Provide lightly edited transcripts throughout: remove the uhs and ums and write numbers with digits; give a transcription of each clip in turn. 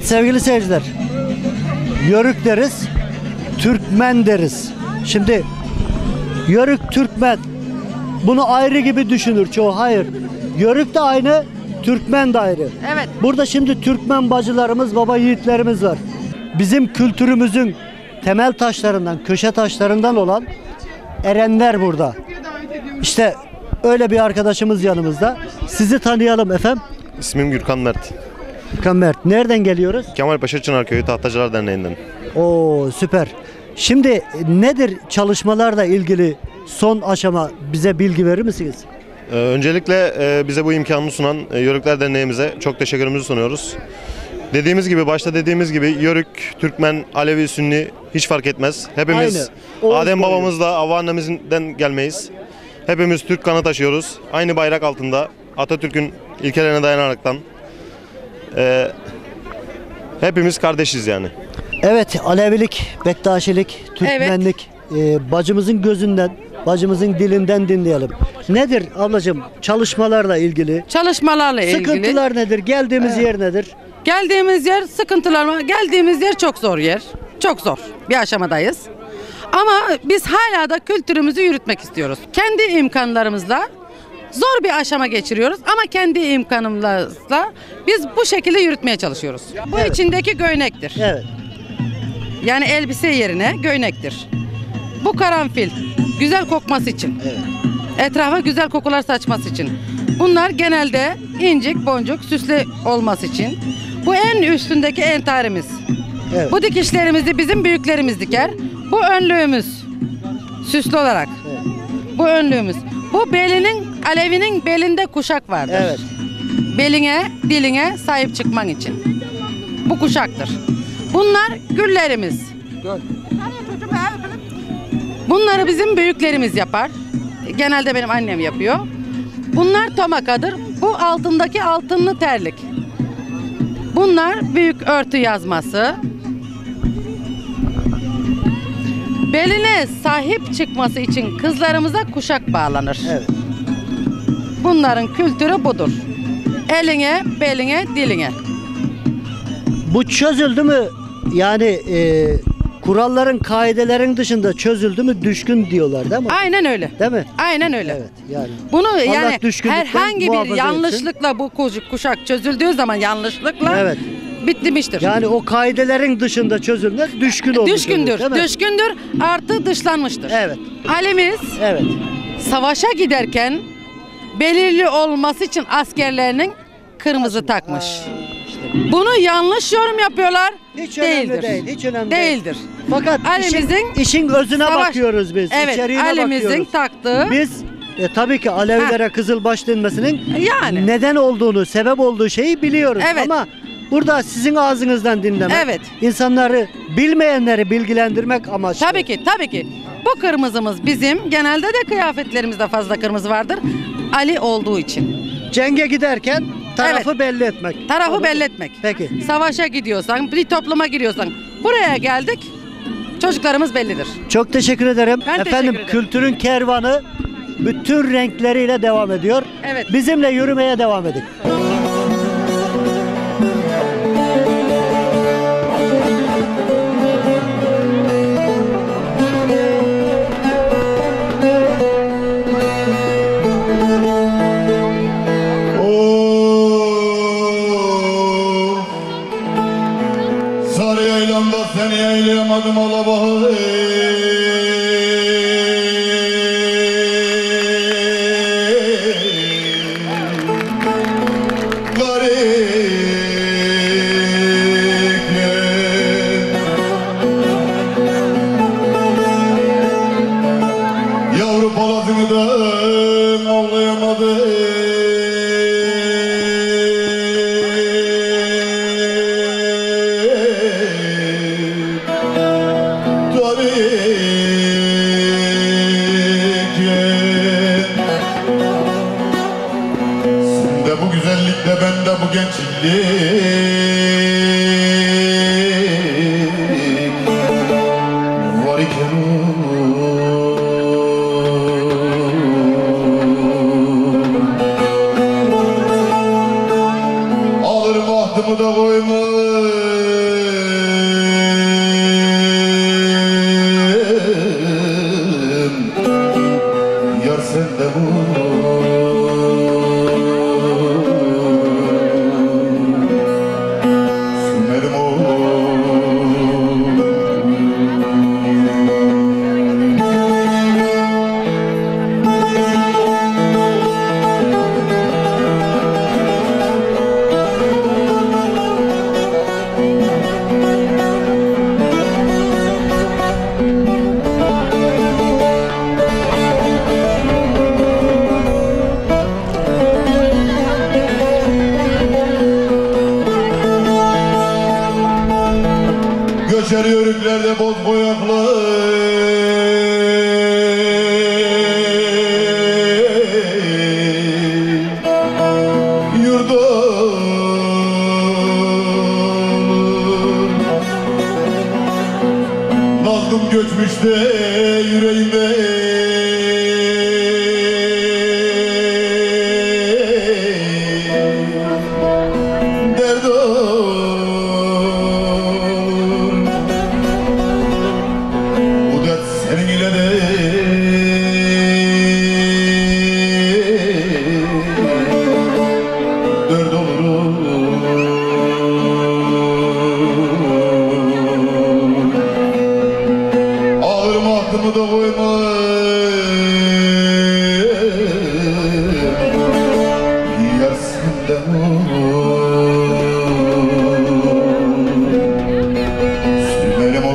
sevgili seyirciler, Yörük deriz, Türkmen deriz. Şimdi Yörük, Türkmen, bunu ayrı gibi düşünür çoğu. Hayır, Yörük de aynı, Türkmen de ayrı. Evet. Burada şimdi Türkmen bacılarımız, baba yiğitlerimiz var. Bizim kültürümüzün temel taşlarından, köşe taşlarından olan erenler burada. İşte öyle bir arkadaşımız yanımızda. Sizi tanıyalım efendim. İsmim Gürkan Mert. Gürkan Mert. Nereden geliyoruz? Kemalpaşa Çınarköyü Tahtacılar Derneği'nden. Oo, süper. Şimdi nedir çalışmalarla ilgili son aşama, bize bilgi verir misiniz? Öncelikle bize bu imkanını sunan Yörükler Derneğimize çok teşekkürümüzü sunuyoruz. Başta dediğimiz gibi Yörük, Türkmen, Alevi, Sünni hiç fark etmez. Hepimiz Adem babamızla, Havva annemizden gelmeyiz. Hepimiz Türk kanı taşıyoruz. Aynı bayrak altında Atatürk'ün ilkelerine dayanaraktan hepimiz kardeşiz yani. Evet, Alevilik, Bektaşilik, Türkmenlik, bacımızın gözünden, bacımızın dilinden dinleyelim. Nedir ablacığım çalışmalarla ilgili? Çalışmalarla ilgili. Sıkıntılar nedir? Geldiğimiz yer nedir? Geldiğimiz yer sıkıntılar mı? Geldiğimiz yer çok zor yer. Çok zor bir aşamadayız. Ama biz hala da kültürümüzü yürütmek istiyoruz. Kendi imkanlarımızla zor bir aşama geçiriyoruz ama kendi imkanımızla biz bu şekilde yürütmeye çalışıyoruz. Bu Evet. içindeki göynektir. Evet. Yani elbise yerine göynektir. Bu karanfil güzel kokması için. Evet. Etrafa güzel kokular saçması için. Bunlar genelde incik boncuk süslü olması için. Bu en üstündeki entarimiz. Evet. Bu dikişlerimizi bizim büyüklerimiz diker. Bu önlüğümüz süslü olarak. Evet. Bu önlüğümüz. Bu Alevinin belinde kuşak vardır. Evet. Beline, diline sahip çıkman için. Bu kuşaktır. Bunlar güllerimiz. Bunları bizim büyüklerimiz yapar. Genelde benim annem yapıyor. Bunlar tomakadır. Bu altındaki altınlı terlik. Bunlar büyük örtü yazması. Beline sahip çıkması için kızlarımıza kuşak bağlanır. Evet. Bunların kültürü budur. Eline, beline, diline. Bu çözüldü mü? Yani kuralların, kaidelerin dışında çözüldü mü düşkün diyorlar değil mi? Aynen öyle. Değil mi? Aynen öyle. Evet yani. Bunu Allah yani düşkünlükten herhangi bir muhafaza yanlışlıkla bu kuşak çözüldüğü zaman yanlışlıkla Evet. bitmiştir. Yani o kaidelerin dışında çözülme düşkün olmuş. Düşkündür. Değil mi? Düşkündür artı dışlanmıştır. Evet. Halimiz Evet. savaşa giderken belirli olması için askerlerinin kırmızı takmış. İşte Bunu yanlış yorum yapıyorlar. hiç Değildir. önemli değil. Hiç önemli değil. Değildir. Fakat işin özüne savaş- bakıyoruz biz. Evet, İçeriğine Ali'mizin bakıyoruz. taktığı Biz tabii ki Alevilere kızılbaş denmesinin yani. neden olduğunu, sebep olduğu şeyi biliyoruz. Evet. Ama burada sizin ağzınızdan dinlemek, Evet. insanları, bilmeyenleri bilgilendirmek amaçlı. Tabii ki, tabii ki. Bu kırmızımız bizim. Genelde de kıyafetlerimizde fazla kırmızı vardır. Ali olduğu için. Cenge giderken tarafı Evet. belli etmek. Tarafı Anladın belli mı? etmek. Peki. Savaşa gidiyorsan, bir topluma giriyorsan, buraya geldik. Çocuklarımız bellidir. Çok teşekkür ederim. Ben Efendim teşekkür ederim. kültürün kervanı bütün renkleriyle devam ediyor. Evet. Bizimle yürümeye devam edin. Sarı yaylanda seni yaylayamadım Alabahı. Yavru paladını da avlayamadım. Bu güzellikle ben de bu gençlik var iken alır bahtımı da koymaz. Göçer yörüklerde boz boyaklı nazlım göçmüş de yüreğime dert olur. Bu dert senin ile de dert olur. Ağırım aklımı da koyma yar senden sürmelim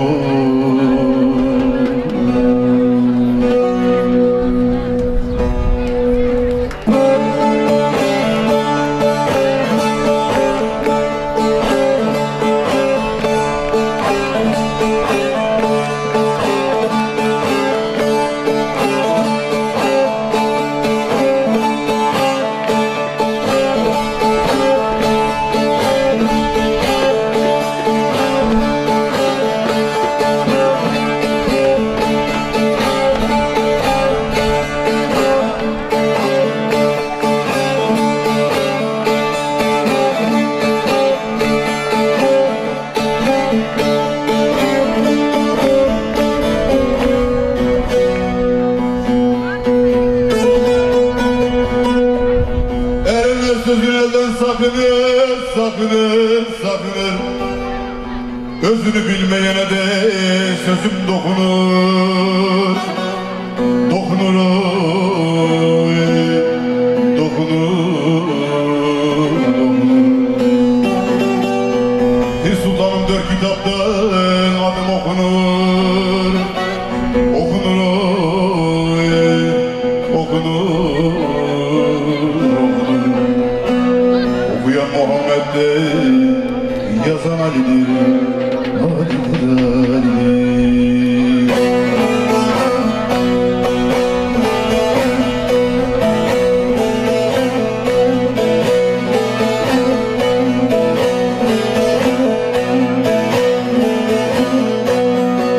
erenler sözün elden sakınır, sakınır, sakınır. Özünü bilmeyene de sözüm dokunur, dokunur, oy, dokunur, dokunur. Bir sultanım 4 kitaptan adım okunur, okunur, oy, okunur, okunur. Okuyan Muhammed'de yazan Ali'dir, Ali'dir, Ali'dir.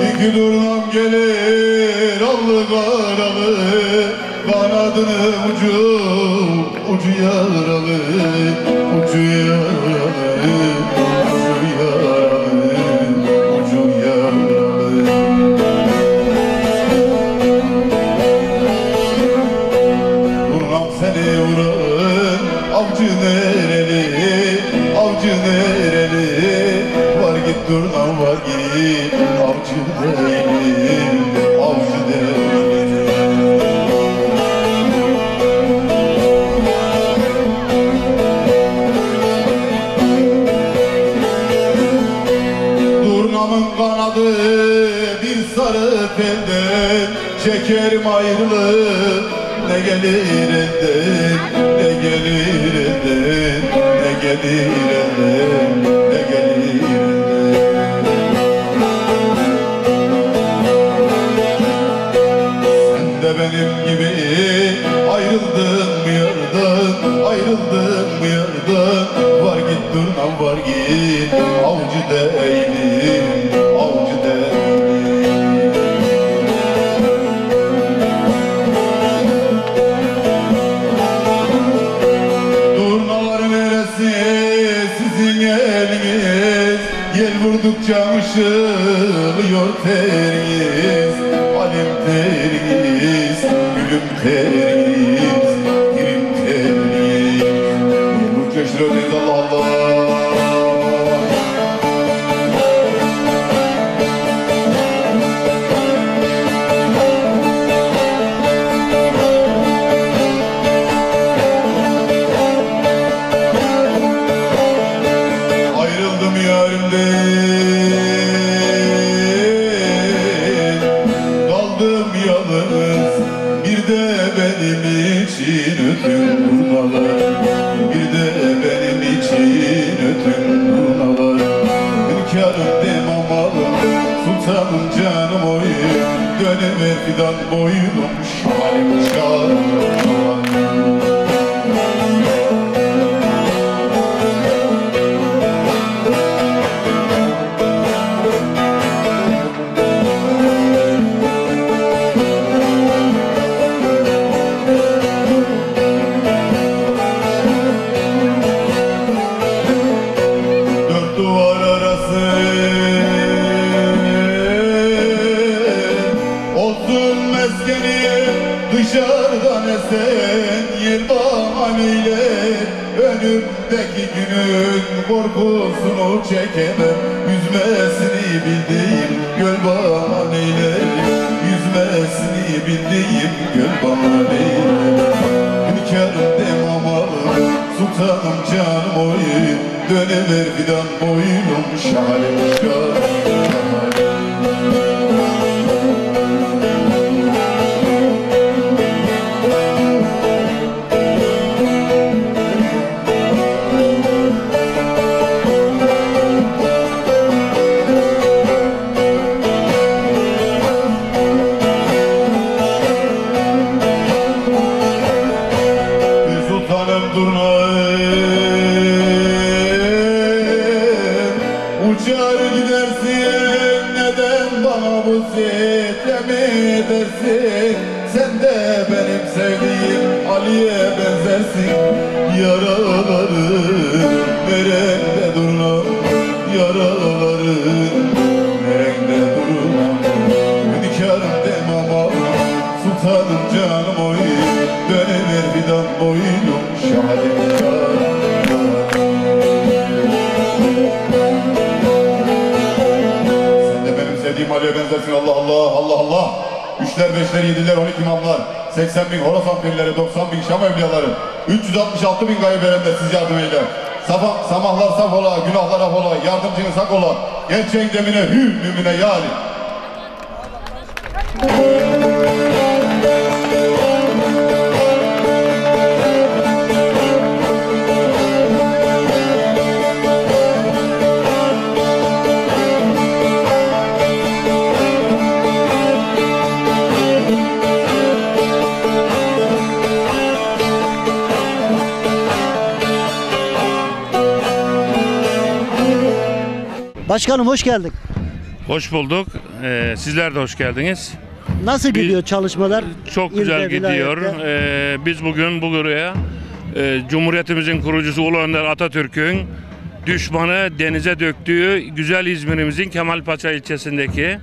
İki durnam gelir allı karalı, kanadını ucu, ucu yaralı, ucu yaralı, ucu yaralı, ucu yaralı. Durnam seni vuran avcı nereli, avcı nereli, var git durnam var git, avcı nereli, avcı nereli. Durnamın kanadı bir sarı telden, çekerim ayrılık ne gelir elden, ne gelir elden, ne gelir elden, ne gelir elden. Sen de benim gibi ayrıldın mı yardan, ayrıldın mı yardan, var git durnam var git, avcı değilim, avcı değilim. Durnalar neresi sizin eliniz, yel vurdukça ışılıyor teriniz, alim teriniz, gülüm teriniz, dilim teriniz. Bu keşrediz Allah Allah. Ayrıldım yarimden, kaldım yalnız. Bir de benim için ötün durnalar, bir de benim için ötün durnalar. Hünkârım dem amalım, dönever fidan boylum şahalim şahalim. Dışarıdan esen yer bahaneyle önümdeki günün korkusunu çekemem. Yüzmesini bildiğim göl bahaneyle, yüzmesini bildiğim göl bahaneyle. Hünkârım demamalı, sultanım canım oyun, dönever fidan boylum şahalim şahalim. Uçar gidersin, neden bana bu sitem edersin? Sen de benim sevdiğim Ali'ye benzersin. Yaraların nerede durmam, yaraların nerede durmam. Hünkârım demam sultanım canım oy, dönever fidan boylum şahadim şahadim. Sevdiğim Ali'ye benzersin Allah Allah Allah Allah. Üçler, beşler, yediler, 12 imamlar, 80 bin Horasan pirleri, 90 bin Şam evliyaları, 366 bin gayb erenler siz yardım eyle. Samahlar saf ola, günahlar af ola, yardımcınız hak ola. Gerçeğin demine hü, mümine ya Ali. Başkanım hoş geldik. Hoş bulduk. Sizler de hoş geldiniz. Nasıl gidiyor çalışmalar? Çok güzel İlde, gidiyor. vilayette? Biz bugün buraya Cumhuriyetimizin kurucusu Ulu Önder Atatürk'ün düşmanı denize döktüğü güzel İzmir'imizin Kemalpaşa ilçesindeki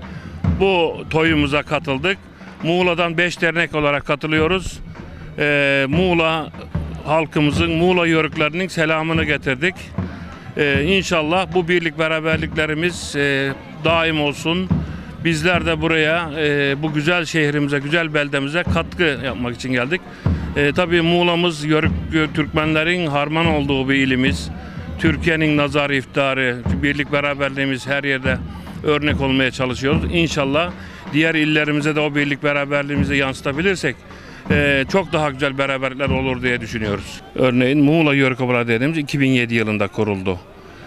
bu toyumuza katıldık. Muğla'dan 5 dernek olarak katılıyoruz. Muğla halkımızın, Muğla yörüklerinin selamını getirdik. İnşallah bu birlik beraberliklerimiz daim olsun. Bizler de buraya bu güzel şehrimize, güzel beldemize katkı yapmak için geldik. Tabii Muğla'mız Yörük Türkmenlerin harman olduğu bir ilimiz. Türkiye'nin nazarı iftiharı, birlik beraberliğimiz her yerde örnek olmaya çalışıyoruz. İnşallah diğer illerimize de o birlik beraberliğimizi yansıtabilirsek çok daha güzel beraberlikler olur diye düşünüyoruz. Örneğin Muğla Yörük Obaları Derneğimiz 2007 yılında kuruldu.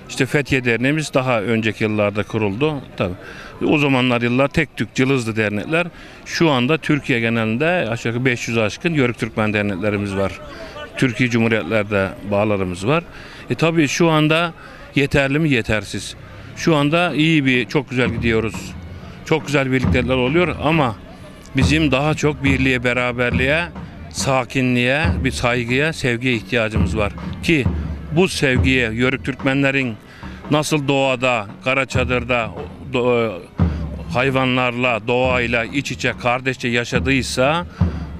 İşte Fethiye Derneğimiz daha önceki yıllarda kuruldu. Tabii. O zamanlar yıllar tek tük cılızdı dernekler. Şu anda Türkiye genelinde aşağı yukarı 500 aşkın Yörük Türkmen derneklerimiz var. Türkiye Cumhuriyetlerde bağlarımız var. Tabii şu anda yeterli mi? Yetersiz. Şu anda çok güzel gidiyoruz. Çok güzel birliktelikler oluyor ama bizim daha çok birliğe, beraberliğe, sakinliğe, bir saygıya, sevgiye ihtiyacımız var. Ki bu sevgiye Yörük Türkmenlerin nasıl doğada, Karaçadır'da hayvanlarla, doğayla iç içe, kardeşçe yaşadıysa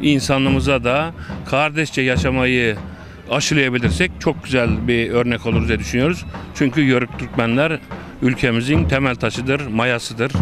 insanlığımıza da kardeşçe yaşamayı aşılayabilirsek çok güzel bir örnek olur diye düşünüyoruz. Çünkü Yörük Türkmenler ülkemizin temel taşıdır, mayasıdır.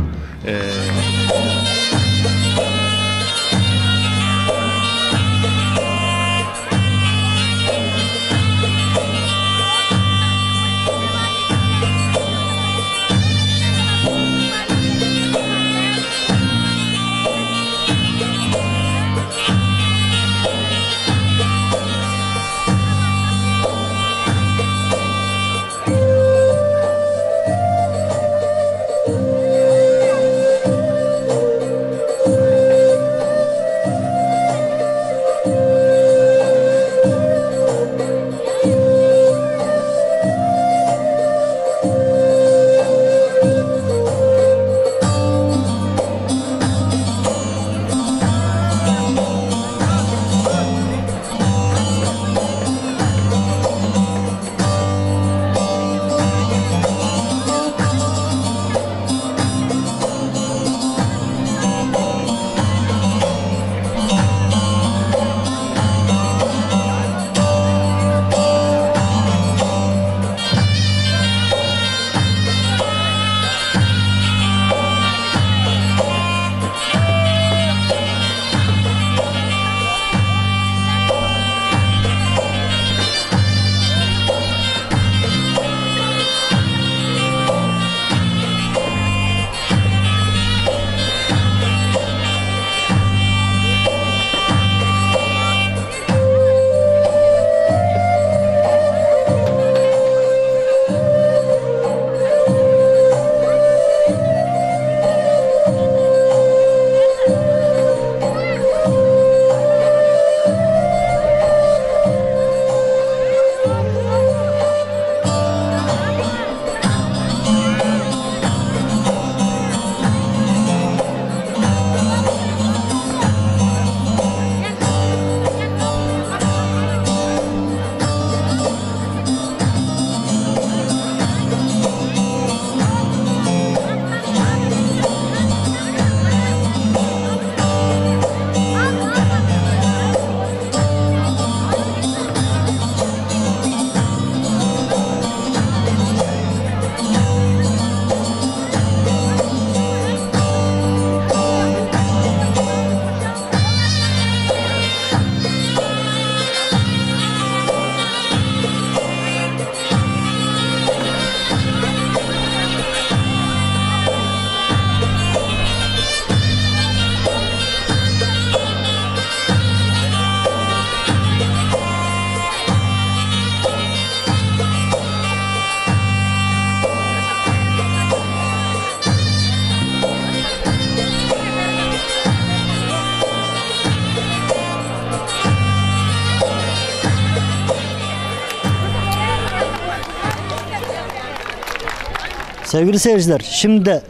Sevgili seyirciler, şimdi de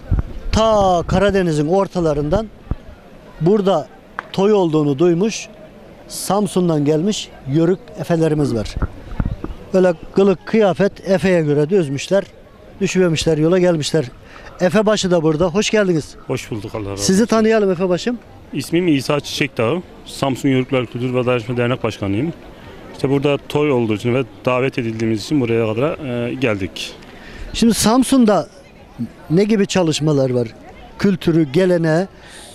ta Karadeniz'in ortalarından burada toy olduğunu duymuş, Samsun'dan gelmiş yörük efelerimiz var. Böyle kılık kıyafet Efe'ye göre düzmüşler, düşüvermişler, yola gelmişler. Efebaşı da burada. Hoş geldiniz. Hoş bulduk, Allah razı olsun. Sizi tanıyalım Efebaşım. İsmim İsa Çiçekdağ. Samsun Yörükler Kültür ve Dayanışma Dernek Başkanıyım. İşte burada toy olduğu için ve davet edildiğimiz için buraya kadar geldik. Şimdi Samsun'da ne gibi çalışmalar var? Kültürü, geleneği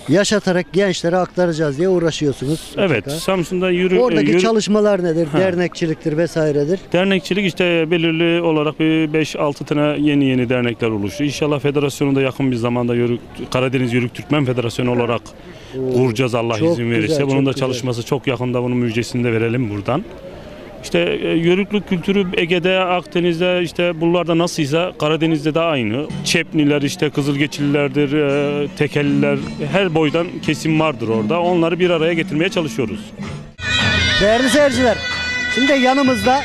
yaşatarak gençlere aktaracağız diye uğraşıyorsunuz. Evet, mutlaka. Samsun'da Oradaki çalışmalar nedir? Dernekçiliktir vesairedir. dernekçilik işte belirli olarak bir 5-6 tane yeni dernekler oluştu. İnşallah federasyonu da yakın bir zamanda Karadeniz Yörük Türkmen Federasyonu olarak kuracağız, Allah çok izin verirse. güzel, Bunun çok da güzel. çalışması çok yakında, bunun müjdesini de verelim buradan. İşte yörüklük kültürü Ege'de, Akdeniz'de, işte buralarda nasılsa Karadeniz'de de aynı. Çepniler, işte Kızılgeçililerdir, Tekelliler, her boydan kesim vardır orada. Onları bir araya getirmeye çalışıyoruz. Değerli seyirciler, şimdi yanımızda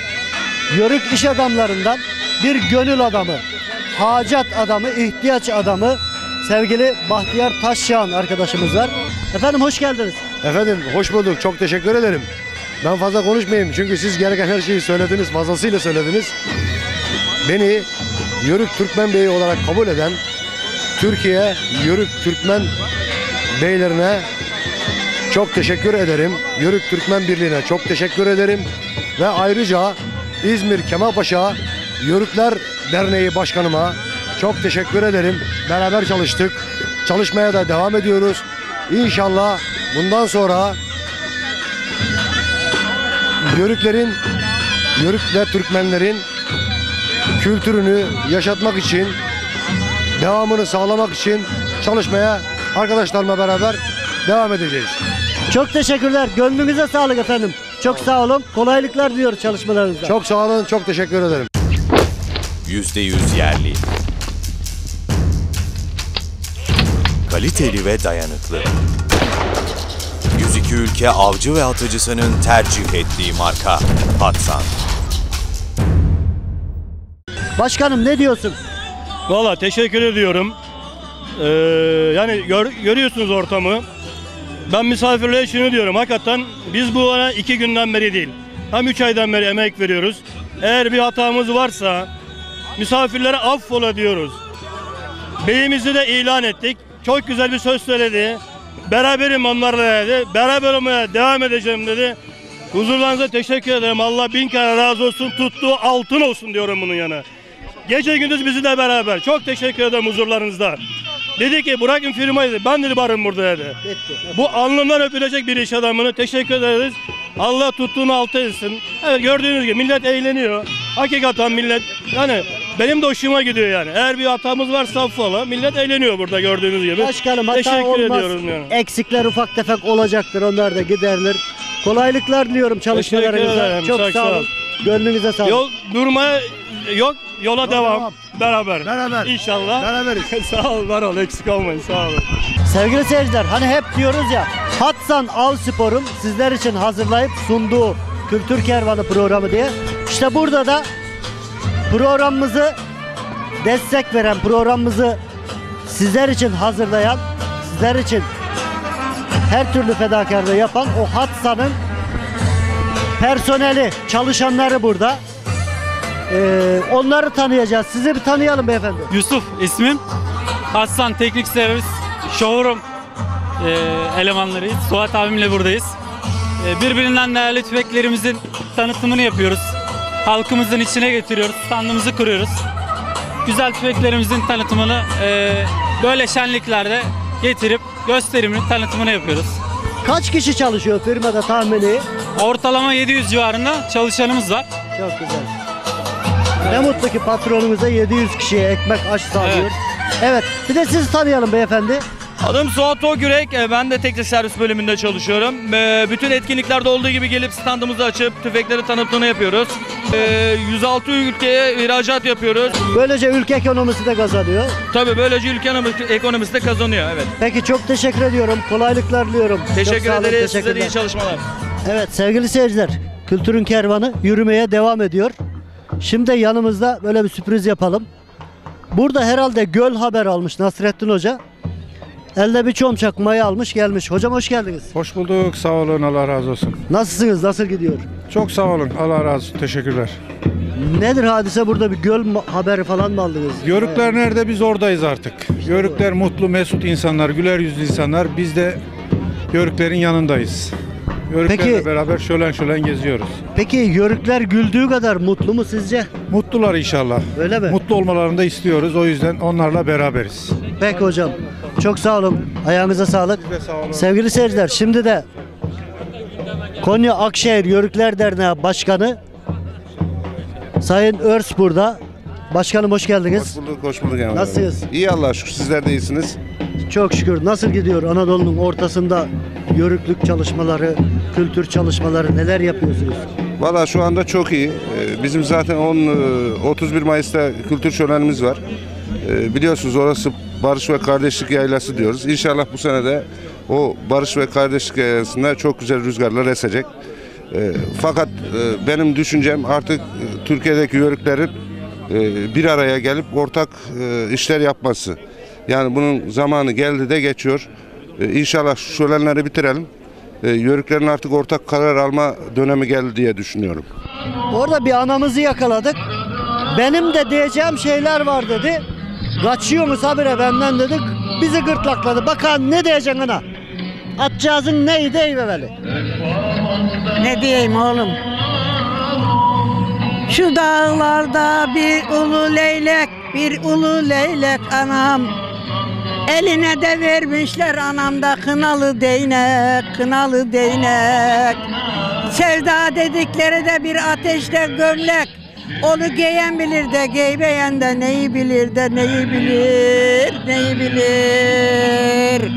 yörük iş adamlarından bir gönül adamı, hacat adamı, ihtiyaç adamı sevgili Bahtiyar Taşyağan arkadaşımız var. Efendim hoş geldiniz. Efendim hoş bulduk. Çok teşekkür ederim. Ben fazla konuşmayayım çünkü siz gereken her şeyi söylediniz, fazlasıyla söylediniz. Beni Yörük Türkmen Beyi olarak kabul eden Türkiye Yörük Türkmen Beylerine çok teşekkür ederim. Yörük Türkmen Birliği'ne çok teşekkür ederim. Ve ayrıca İzmir Kemalpaşa Yörükler Derneği Başkanıma çok teşekkür ederim. Beraber çalıştık. Çalışmaya da devam ediyoruz. İnşallah bundan sonra Yörük ve Türkmenlerin kültürünü yaşatmak için, devamını sağlamak için çalışmaya arkadaşlarımla beraber devam edeceğiz. Çok teşekkürler. Gönlünüze sağlık efendim. Çok sağ olun. Kolaylıklar diliyoruz çalışmalarınızda. Çok sağ olun, çok teşekkür ederim. %100 yerli. Kaliteli ve dayanıklı. 102 ülke avcı ve atıcısının tercih ettiği marka Hatsan. Başkanım ne diyorsun? Valla teşekkür ediyorum. Yani görüyorsunuz ortamı. Ben misafirliğe şunu diyorum. Hakikaten biz bu ara 2 günden beri değil, hem 3 aydan beri emek veriyoruz. Eğer bir hatamız varsa misafirlere affola diyoruz. Beyimizi de ilan ettik. Çok güzel bir söz söyledi. Beraberim onlarla dedi. Beraber olmaya devam edeceğim dedi. Huzurlarınıza teşekkür ederim. Allah bin kere razı olsun. Tuttuğu altın olsun diyorum bunun yana. Gece gündüz bizimle beraber. Çok teşekkür ederim huzurlarınızda. Dedi ki bırakın firmayı dedi. Ben dedi varım burada dedi. Bu alnından öpülecek bir iş adamını teşekkür ederiz. Allah tuttuğunu altı etsin. Evet gördüğünüz gibi millet eğleniyor. Hakikaten millet yani benim de hoşuma gidiyor yani. Eğer bir hatamız varsa affola. Millet eğleniyor burada gördüğünüz gibi. Başkanım hata teşekkür olmaz. ediyorum yani. Eksikler ufak tefek olacaktır. Onlar da giderilir. Kolaylıklar diliyorum çalışmalarınızda. Teşekkür ederim, Çok çok sağ sağ olun. olun. Gönlünüze sağlık. Yol durmaya yok, yola devam. Beraber. Beraber. İnşallah. Beraberiz. Sağ ol, var ol, eksik olmayın, sağ olun. Sevgili seyirciler hani hep diyoruz ya Hatsan Av Spor'un sizler için hazırlayıp sunduğu Kültür Kervanı programı diye. İşte burada da programımızı destek veren, programımızı sizler için hazırlayan, sizler için her türlü fedakarlığı yapan o Hatsan'ın personeli, çalışanları burada. Onları tanıyacağız. Sizi bir tanıyalım beyefendi. Yusuf ismim. Hatsan Teknik Servis Showroom elemanlarıyız. Suat abimle buradayız. Birbirinden değerli tüfeklerimizin tanıtımını yapıyoruz. Halkımızın içine getiriyoruz. Standımızı kuruyoruz. Güzel tüfeklerimizin tanıtımını böyle şenliklerde getirip gösterimini, tanıtımını yapıyoruz. Kaç kişi çalışıyor firmada tahmini? Ortalama 700 civarında çalışanımız var. Çok güzel. Ne mutlu ki patronunuza 700 kişiye ekmek aş sağlıyor. Evet. Bir de sizi tanıyalım beyefendi. Adım Suat Togürek. Ben de teknik servis bölümünde çalışıyorum. Bütün etkinliklerde olduğu gibi gelip standımızı açıp tüfekleri tanıtımını yapıyoruz. 106 ülkeye ihracat yapıyoruz. Böylece ülke ekonomisi de kazanıyor. Tabii böylece ülke ekonomisi de kazanıyor. Evet. Peki çok teşekkür ediyorum. Kolaylıklar diliyorum. Çok Teşekkür sağ olun, ederiz. Size de teşekkürler. iyi çalışmalar. Evet sevgili seyirciler. Kültürün kervanı yürümeye devam ediyor. Şimdi yanımızda böyle bir sürpriz yapalım. Burada herhalde göl haber almış Nasrettin Hoca. Elde bir çomçak maya almış gelmiş. Hocam hoş geldiniz. Hoş bulduk. Sağ olun. Allah razı olsun. Nasılsınız? Nasıl gidiyor? Çok sağ olun. Allah razı olsun. Teşekkürler. Nedir hadise, burada bir göl haberi falan mı aldınız? Yörükler nerede? Biz oradayız artık. Yörükler mutlu, mesut insanlar, güler yüzlü insanlar. Biz de Yörüklerin yanındayız. Yörüklerle Peki- beraber şölen şölen geziyoruz. Peki Yörükler güldüğü kadar mutlu mu sizce? Mutlular inşallah. Öyle mi? Mutlu olmalarını da istiyoruz. O yüzden onlarla beraberiz. Peki hocam. Çok sağ olun. Ayağınıza sağlık. Siz de sağ olun. Sevgili seyirciler, şimdi de Konya Akşehir Yörükler Derneği Başkanı Sayın Örs burada. Başkanım hoş geldiniz. Hoş bulduk Emre. Nasılsınız? İyi Allah'a şükür. Sizler de iyisiniz. Çok şükür. Nasıl gidiyor Anadolu'nun ortasında yörüklük çalışmaları, kültür çalışmaları, neler yapıyorsunuz? Valla şu anda çok iyi. Bizim zaten 31 Mayıs'ta kültür şölenimiz var. Biliyorsunuz orası Barış ve Kardeşlik Yaylası diyoruz. İnşallah bu sene de o Barış ve Kardeşlik Yaylası'nda çok güzel rüzgarlar esecek. Fakat benim düşüncem artık Türkiye'deki yörüklerin bir araya gelip ortak işler yapması. Yani bunun zamanı geldi de geçiyor. İnşallah şu şölenleri bitirelim. Yörüklerin artık ortak karar alma dönemi geldi diye düşünüyorum. Orada bir anamızı yakaladık. Benim de diyeceğim şeyler var dedi. Kaçıyor mu Sabire benden dedik. Bizi gırtlakladı. Bakalım ne diyeceksin ana? Atcağızın neydi eyveveli? Ne diyeyim oğlum? Şu dağlarda bir ulu leylek, bir ulu leylek anam. Eline de vermişler anamda kınalı değnek, kınalı değnek. Sevda dedikleri de bir ateşte gömlek. Onu giyen bilir de giymeyen de neyi bilir de neyi bilir, neyi bilir.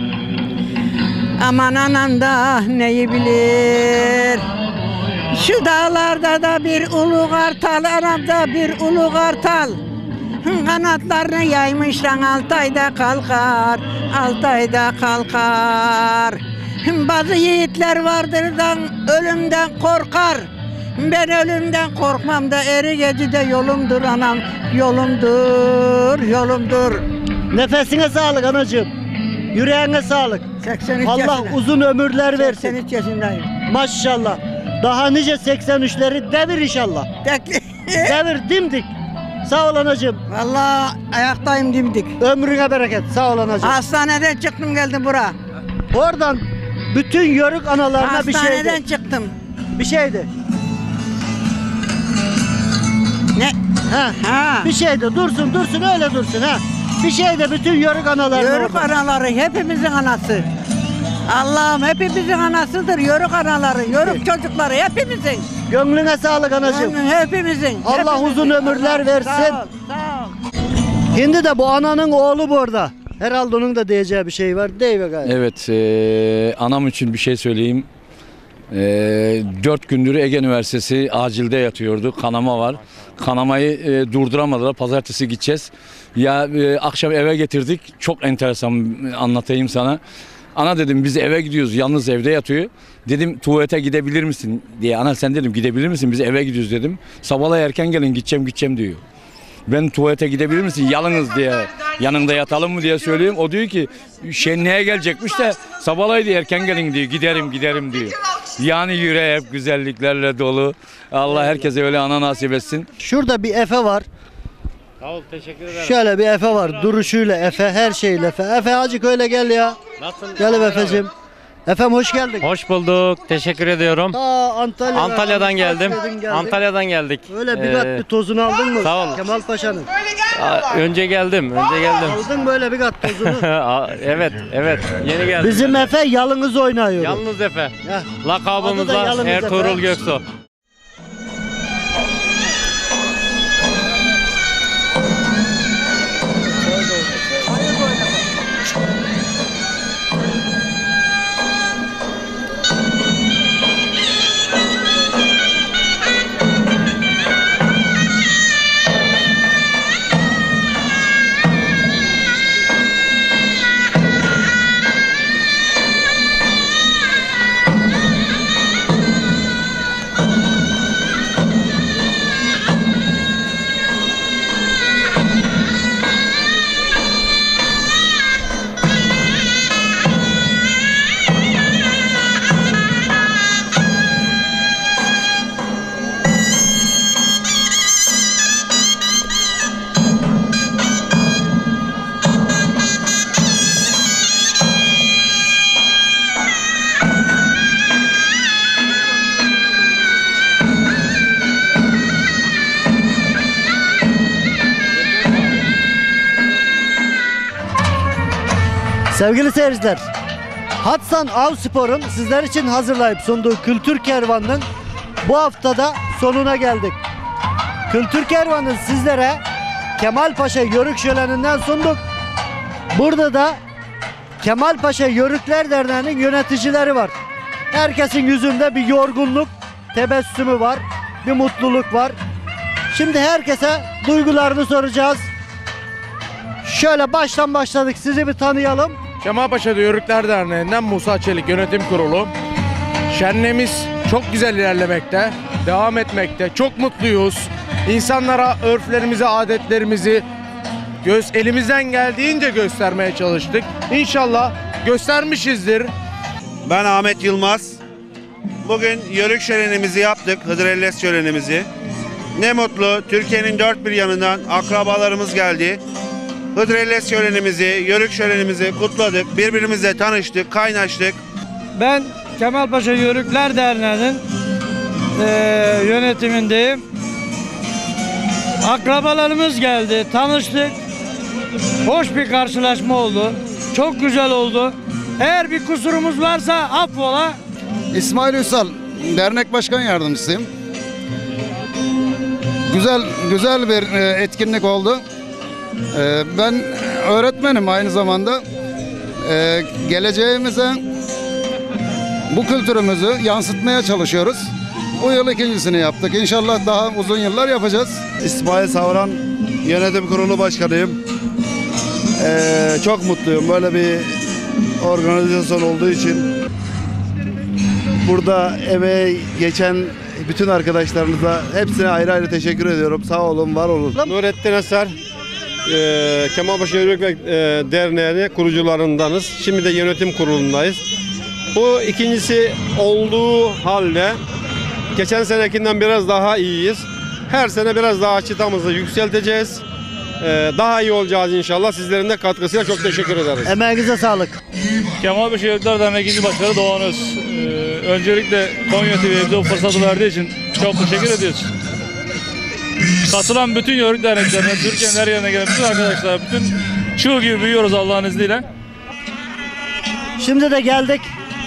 Aman anam da neyi bilir. Şu dağlarda da bir ulu kartal, anamda bir ulu kartal. Kanatlarını yaymışlar, 6 ayda kalkar, 6 ayda kalkar. Bazı yiğitler vardır da ölümden korkar. Ben ölümden korkmam da eri gecide yolumdur anam, yolumdur, yolumdur. Nefesine sağlık anacığım. Yüreğine sağlık. 83 Allah yaşında. uzun ömürler versin. 83 yaşındayım. Maşallah. Daha nice 83'leri devir inşallah. Devir dimdik. Sağ ol anacığım. Vallahi ayaktayım dimdik. Ömrüne bereket. Sağ ol anacığım. Hastaneden çıktım geldim bura. Oradan bütün yörük analarına bir şeydi. Hastaneden çıktım. Bir şeydi. Ne? Ha. Bir şeydi. Dursun öyle dursun ha. Bir şeydi bütün yörük analarına. Yörük anaları hepimizin anası. Allah'ım hepimizin anasıdır yörük anaları, yörük çocukları hepimizin. Gönlüne sağlık anacığım. Hepimizin. Allah uzun ömürler versin. Sağ ol. Şimdi de bu ananın oğlu burada. Herhalde onun da diyeceği bir şey var. Deyve gayet. Evet, anam için bir şey söyleyeyim. 4 gündür Ege Üniversitesi acilde yatıyordu. Kanama var. Kanamayı durduramadılar. Pazartesi gideceğiz. Ya akşam eve getirdik. Çok enteresan anlatayım sana. Ana dedim biz eve gidiyoruz. Yalnız evde yatıyor. Dedim tuvalete gidebilir misin diye. Ana sen dedim gidebilir misin? Biz eve gidiyoruz dedim. Sabahla erken gelin gideceğim diyor. Ben tuvalete gidebilir misin? Yalnız diye. Yanında yatalım mı diye söylüyorum. O diyor ki şenliğe gelecekmiş de sabahlaydı erken gelin diyor. Giderim diyor. Yani yüreği hep güzelliklerle dolu. Allah herkese öyle ana nasip etsin. Şurada bir Efe var. Sağ ol, teşekkür ederim. Şöyle bir Efe var. Duruşuyla Efe, her şeyle Efe. Efe acık öyle gel ya. Nasılsın? Gel Efe'cim. Efem hoş geldin. Hoş bulduk. Teşekkür ediyorum. Antalya'dan geldim. Antalya'dan geldik. Öyle bir kat bir tozunu aldın mı? Sağ ol. Kemal Paşa'nın. Önce geldim. Aldın böyle bir kat tozunu. Evet. Yeni geldim. Bizim Efe yalnız oynuyor. Yalnız Efe. Adı da Lakabımızla Yalnız Ertuğrul Efe. Göksu. Sevgili seyirciler, Hatsan Avspor'un sizler için hazırlayıp sunduğu Kültür Kervanı'nın bu haftada sonuna geldik. Kültür Kervanı sizlere Kemalpaşa Yörük Şöleni'nden sunduk. Burada da Kemalpaşa Yörükler Derneği'nin yöneticileri var. Herkesin yüzünde bir yorgunluk, tebessümü var, bir mutluluk var. Şimdi herkese duygularını soracağız. Şöyle baştan başladık, sizi bir tanıyalım. Kemalpaşa Yörükler Derneği'nden Musa Çelik Yönetim Kurulu. Şenliğimiz çok güzel ilerlemekte, devam etmekte. Çok mutluyuz. İnsanlara örflerimizi, adetlerimizi elimizden geldiğince göstermeye çalıştık. İnşallah göstermişizdir. Ben Ahmet Yılmaz. Bugün Yörük şölenimizi yaptık, Hıdrellez şölenimizi. Ne mutlu, Türkiye'nin dört bir yanından akrabalarımız geldi. Hıdrellez şölenimizi, Yörük şölenimizi kutladık. Birbirimizle tanıştık, kaynaştık. Ben Kemalpaşa Yörükler Derneği'nin yönetimindeyim. Akrabalarımız geldi, tanıştık. Hoş bir karşılaşma oldu. Çok güzel oldu. Eğer bir kusurumuz varsa affola. İsmail Ünsal, dernek başkan yardımcısıyım. Güzel bir etkinlik oldu. Ben öğretmenim aynı zamanda. Geleceğimize bu kültürümüzü yansıtmaya çalışıyoruz. Bu yıl ikincisini yaptık. İnşallah daha uzun yıllar yapacağız. İsmail Savran, Yönetim Kurulu Başkanıyım. Çok mutluyum böyle bir organizasyon olduğu için. Burada emeğe geçen bütün arkadaşlarımıza hepsine ayrı ayrı teşekkür ediyorum. Sağ olun, var olun. Nurettin Eser, Kemalpaşa Yörükler Derneği'nin kurucularındanız. Şimdi de yönetim kurulundayız. Bu ikincisi olduğu halde geçen senekinden biraz daha iyiyiz. Her sene biraz daha çıtamızı yükselteceğiz. Daha iyi olacağız inşallah. Sizlerin de katkısıyla çok teşekkür ederiz. Emeğinize sağlık. Kemalpaşa Yörükler Derneği 2. Başkanı Doğan Öz. Öncelikle Konya TV'ye bize bu fırsatı verdiği için çok teşekkür ediyoruz. Katılan bütün Yörük derneklerine, Türkiye'nin her yerine gelen bütün arkadaşlar, bütün çığ gibi büyüyoruz Allah'ın izniyle. Şimdi de geldik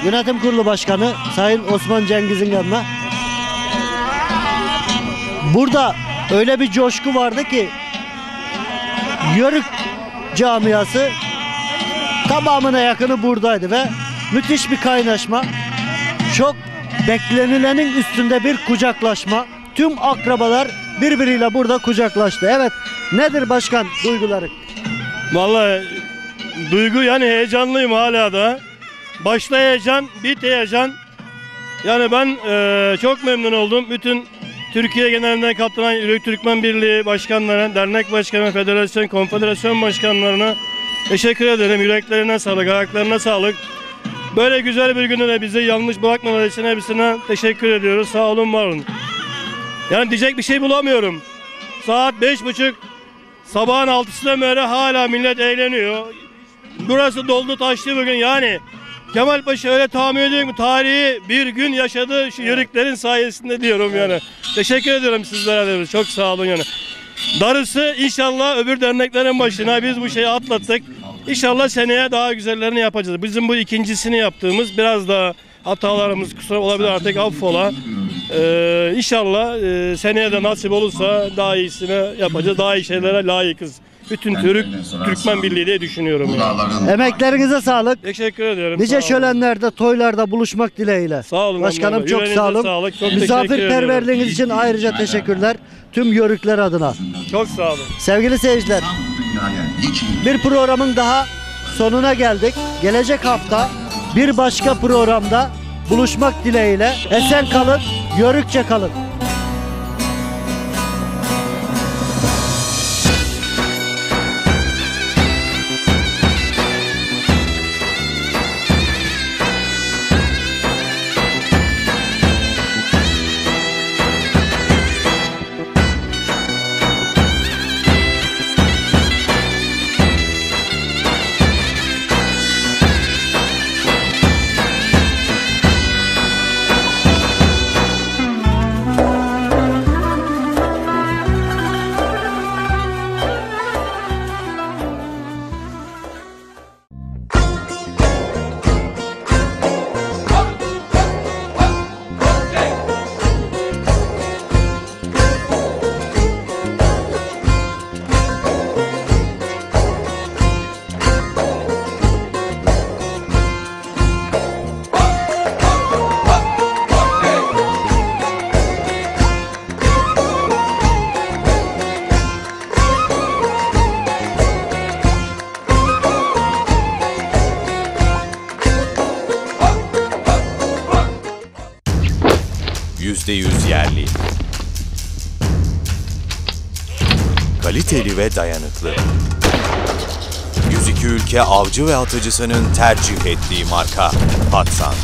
Yönetim Kurulu Başkanı Sayın Osman Cengiz'in yanına. Burada öyle bir coşku vardı ki Yörük camiası tamamına yakını buradaydı ve müthiş bir kaynaşma. Çok beklenilenin üstünde bir kucaklaşma. Tüm akrabalar birbiriyle burada kucaklaştı. Evet, nedir başkan duyguları? Vallahi duygu yani heyecanlıyım hala da. Başta heyecan, bit heyecan. Yani ben çok memnun oldum. Bütün Türkiye genelinden katılan Yörük Türkmen Birliği başkanlarına, dernek başkanı, federasyon, konfederasyon başkanlarına teşekkür ederim. Yüreklerine sağlık, ayaklarına sağlık. Böyle güzel bir günde de bizi yanlış bırakmaları için hepsine teşekkür ediyoruz. Sağ olun, var olun. Yani diyecek bir şey bulamıyorum. Saat 5.30, sabahın 6'sına beri hala millet eğleniyor. Burası doldu taştı bugün yani. Kemalpaşa öyle tahmin ediyorum ki tarihi bir gün yaşadı şu yörüklerin sayesinde diyorum yani. Teşekkür ediyorum sizlere de. Çok sağ olun yani. Darısı inşallah öbür derneklerin başına, biz bu şeyi atlattık. İnşallah seneye daha güzellerini yapacağız. Bizim bu ikincisini yaptığımız biraz daha hatalarımız kusura olabilir artık affola. İnşallah seneye de nasip olursa daha iyisini yapacağız. Daha iyi şeylere layıkız. Bütün Türkmen Birliği diye düşünüyorum. Yani. Emeklerinize sağlık. Teşekkür ediyorum. Nice şölenlerde, toylarda buluşmak dileğiyle. Sağ olun. Başkanım çok sağ olun. Sağlık, çok misafirperverliğiniz için ayrıca teşekkürler. Tüm Yörükler adına. Çok sağ olun. Sevgili seyirciler, bir programın daha sonuna geldik. Gelecek hafta bir başka programda buluşmak dileğiyle. Esen kalın, Yörükçe kalın. %100 yerli. Kaliteli ve dayanıklı. 102 ülke avcı ve atıcısının tercih ettiği marka Hatsan.